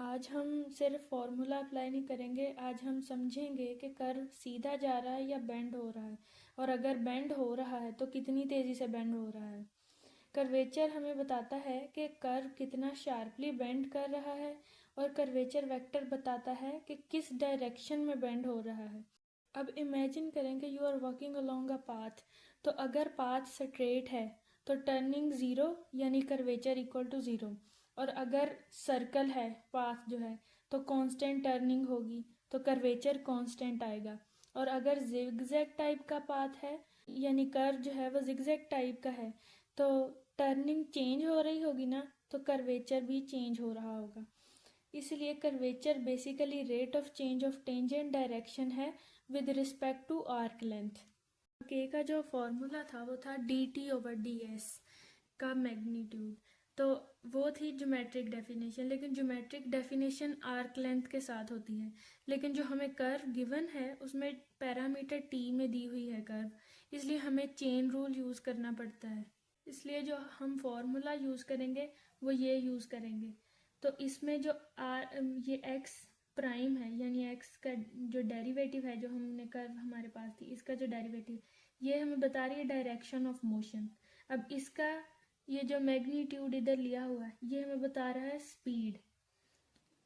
आज हम सिर्फ फॉर्मूला अप्लाई नहीं करेंगे। आज हम समझेंगे कि कर्व सीधा जा रहा है या बेंड हो रहा है, और अगर बेंड हो रहा है तो कितनी तेज़ी से बेंड हो रहा है। कर्वेचर हमें बताता है कि कर्व कितना शार्पली बेंड कर रहा है, और कर्वेचर वेक्टर बताता है कि किस डायरेक्शन में बेंड हो रहा है। अब इमेजिन करेंगे you are walking along a path. तो अगर पाथ स्ट्रेट है तो टर्निंग ज़ीरो यानी कर्वेचर इक्वल टू ज़ीरो, और अगर सर्कल है पाथ जो है तो कांस्टेंट टर्निंग होगी, तो कर्वेचर कांस्टेंट आएगा। और अगर जिगजैग टाइप का पाथ है यानी कर्व जो है वो जिगजैग टाइप का है, तो टर्निंग चेंज हो रही होगी ना, तो कर्वेचर भी चेंज हो रहा होगा। इसलिए curvature basically rate of change of tangent direction है with respect to arc length. के का जो फॉर्मूला था वो था dt/ds का मैग्नीट्यूड, तो वो थी ज्योमेट्रिक डेफिनेशन। लेकिन ज्योमेट्रिक डेफिनेशन आर्क लेंथ के साथ होती है, लेकिन जो हमें कर्व गिवन है उसमें पैरामीटर t में दी हुई है कर्व, इसलिए हमें चेन रूल यूज़ करना पड़ता है। इसलिए जो हम फॉर्मूला यूज़ करेंगे वो ये यूज़ करेंगे। तो इसमें जो ये x प्राइम है यानी x का जो डेरिवेटिव है, जो हमने कर्व हमारे पास थी इसका जो डेरिवेटिव, ये हमें बता रही है डायरेक्शन ऑफ मोशन। अब इसका ये जो मैग्नीट्यूड इधर लिया हुआ है ये हमें बता रहा है स्पीड।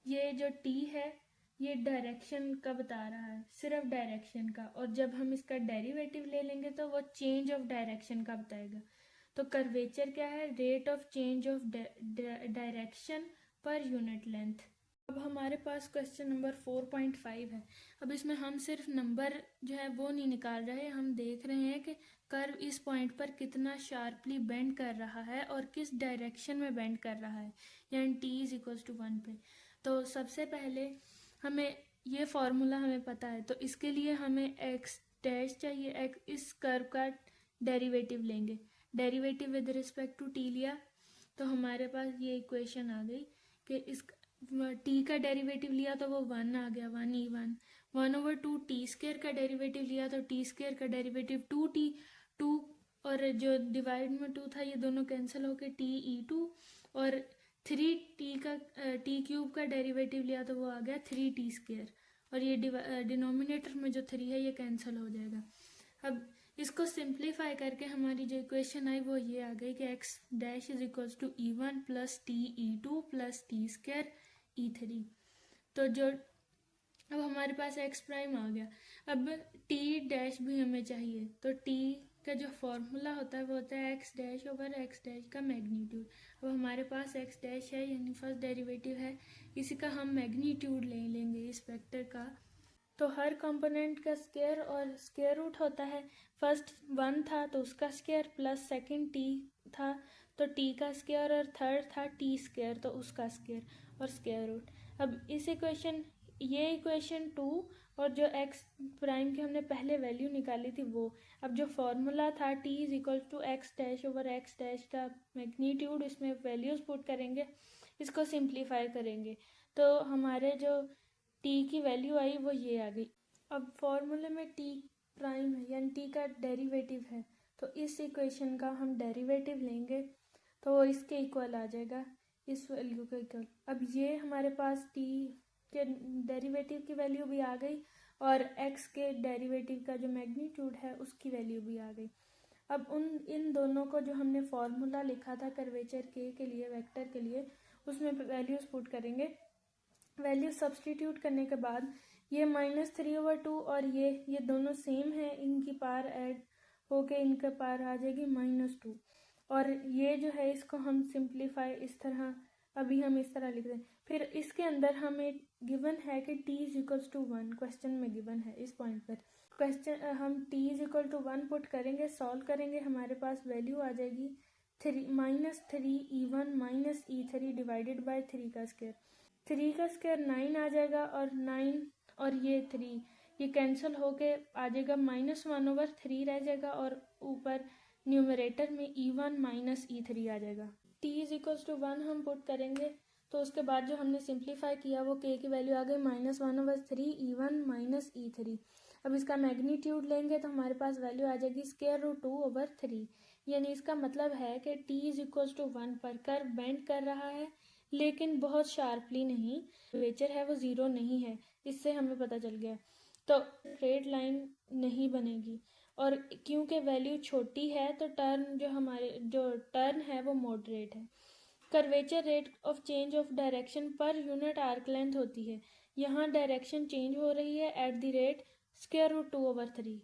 ये जो t है ये डायरेक्शन का बता रहा है, सिर्फ डायरेक्शन का, और जब हम इसका डेरिवेटिव ले लेंगे तो वो चेंज ऑफ डायरेक्शन का बताएगा। तो कर्वेचर क्या है? Rate of change of direction per unit length. अब हमारे पास क्वेश्चन नंबर 4.5 है। अब इसमें हम सिर्फ नंबर जो है वो नहीं निकाल रहे, हम देख रहे हैं कि कर्व इस पॉइंट पर कितना शार्पली बेंड कर रहा है और किस डायरेक्शन में बेंड कर रहा है, यानी t=1 पे। तो सबसे पहले हमें ये फॉर्मूला हमें पता है, तो इसके लिए हमें x डैश चाहिए। इस कर्व का डेरिवेटिव लेंगे, derivative with respect to t लिया तो हमारे पास ये इक्वेशन आ गई कि इस t का डेरिवेटिव लिया तो वो 1 आ गया, 1e1। 1/2 t² का डेरिवेटिव लिया तो t² का डेरिवेटिव 2t, 2 और जो डिवाइड में 2 था ये दोनों कैंसिल होके te2, और 3t³ का डेरिवेटिव लिया तो वो आ गया 3t², और ये डिनोमिनेटर में जो 3 है ये कैंसिल हो जाएगा। अब इसको सिंप्लीफाई करके हमारी जो इक्वेशन आई वो ये आ गई कि x dash is equals to e1 plus t e2 plus t² e3। तो जो अब हमारे पास x प्राइम आ गया। अब t डैश भी हमें चाहिए, तो t का जो फॉर्मूला होता है वो होता है x dash over x dash का मैग्नीट्यूड। अब हमारे पास x डैश है यानी फर्स्ट डेरिवेटिव है, इसी का हम मैग्नीट्यूड ले लेंगे इस वेक्टर का। तो हर कंपोनेंट का स्क्वायर और स्क्वायर रूट होता है। फर्स्ट 1 था तो उसका स्क्वायर, प्लस सेकंड t था तो t का स्क्वायर, और थर्ड था t² तो उसका स्क्वायर और स्क्वायर रूट। अब इस इक्वेशन ये इक्वेशन 2 और जो x प्राइम की हमने पहले वैल्यू निकाली थी वो। अब जो फॉर्मूला था t=x dash over x dash का मैग्नीट्यूड, इसमें वैल्यूज पुट करेंगे, इसको सिंप्लीफाई करेंगे तो हमारे जो t की वैल्यू आई वो ये आ गई। अब फॉर्मूले में t प्राइम है यानी t का डेरिवेटिव है, तो इस इक्वेशन का हम डेरिवेटिव लेंगे तो वो इसके इक्वल आ जाएगा, इस वैल्यू के इक्वल। अब ये हमारे पास t के डेरिवेटिव की वैल्यू भी आ गई और x के डेरिवेटिव का जो मैग्नीट्यूड है उसकी वैल्यू भी आ गई। अब इन दोनों को जो हमने फॉर्मूला लिखा था कर्वेचर के लिए, वेक्टर के लिए, उसमें वैल्यूज पुट करेंगे। वैल्यू सब्सटीट्यूट करने के बाद ये -3/2 और ये दोनों सेम है, इनकी पार ऐड होके इनके पार आ जाएगी -2। और ये जो है इसको हम सिंप्लीफाई इस तरह, अभी हम इस तरह लिख दें। फिर इसके अंदर हमें गिवन है कि t=1, क्वेश्चन में गिवन है इस पॉइंट पर। क्वेश्चन हम t=1 पुट करेंगे, सॉल्व करेंगे, हमारे पास वैल्यू आ जाएगी -3e1 e3 डिवाइडेड बाय 3 का स्क्वायर। 3 का स्क्वायर 9 आ जाएगा, और 9 और ये 3 ये कैंसिल होके आ जाएगा, -1/3 रह जाएगा, और ऊपर न्यूमरेटर में e1 e3 आ जाएगा। t=1 हम पुट करेंगे तो उसके बाद जो हमने सिंप्लीफाई किया वो k की वैल्यू आ गई -1/3 e1 e3। अब इसका मैग्नीट्यूड लेंगे तो हमारे पास वैल्यू आ जाएगी √2/3, यानी इसका मतलब है कि t=1 पर कर्व बेंड कर रहा है, लेकिन बहुत शार्पली नहीं। कर्वेचर है वो ज़ीरो नहीं है, इससे हमें पता चल गया। तो स्ट्रेट लाइन नहीं बनेगी, और क्योंकि वैल्यू छोटी है तो टर्न है वो मॉडरेट है। Curvature rate of change of direction per unit arc length होती है। यहाँ डायरेक्शन चेंज हो रही है एट द रेट √2/3।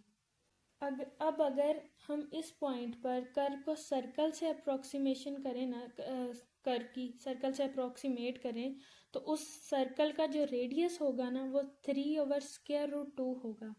अब अगर हम इस पॉइंट पर कर्व को सर्कल से अप्रोक्सीमेशन करें ना, कर्व की सर्कल से अप्रोक्सीमेट करें, तो उस सर्कल का जो रेडियस होगा ना वो 3/√2 होगा।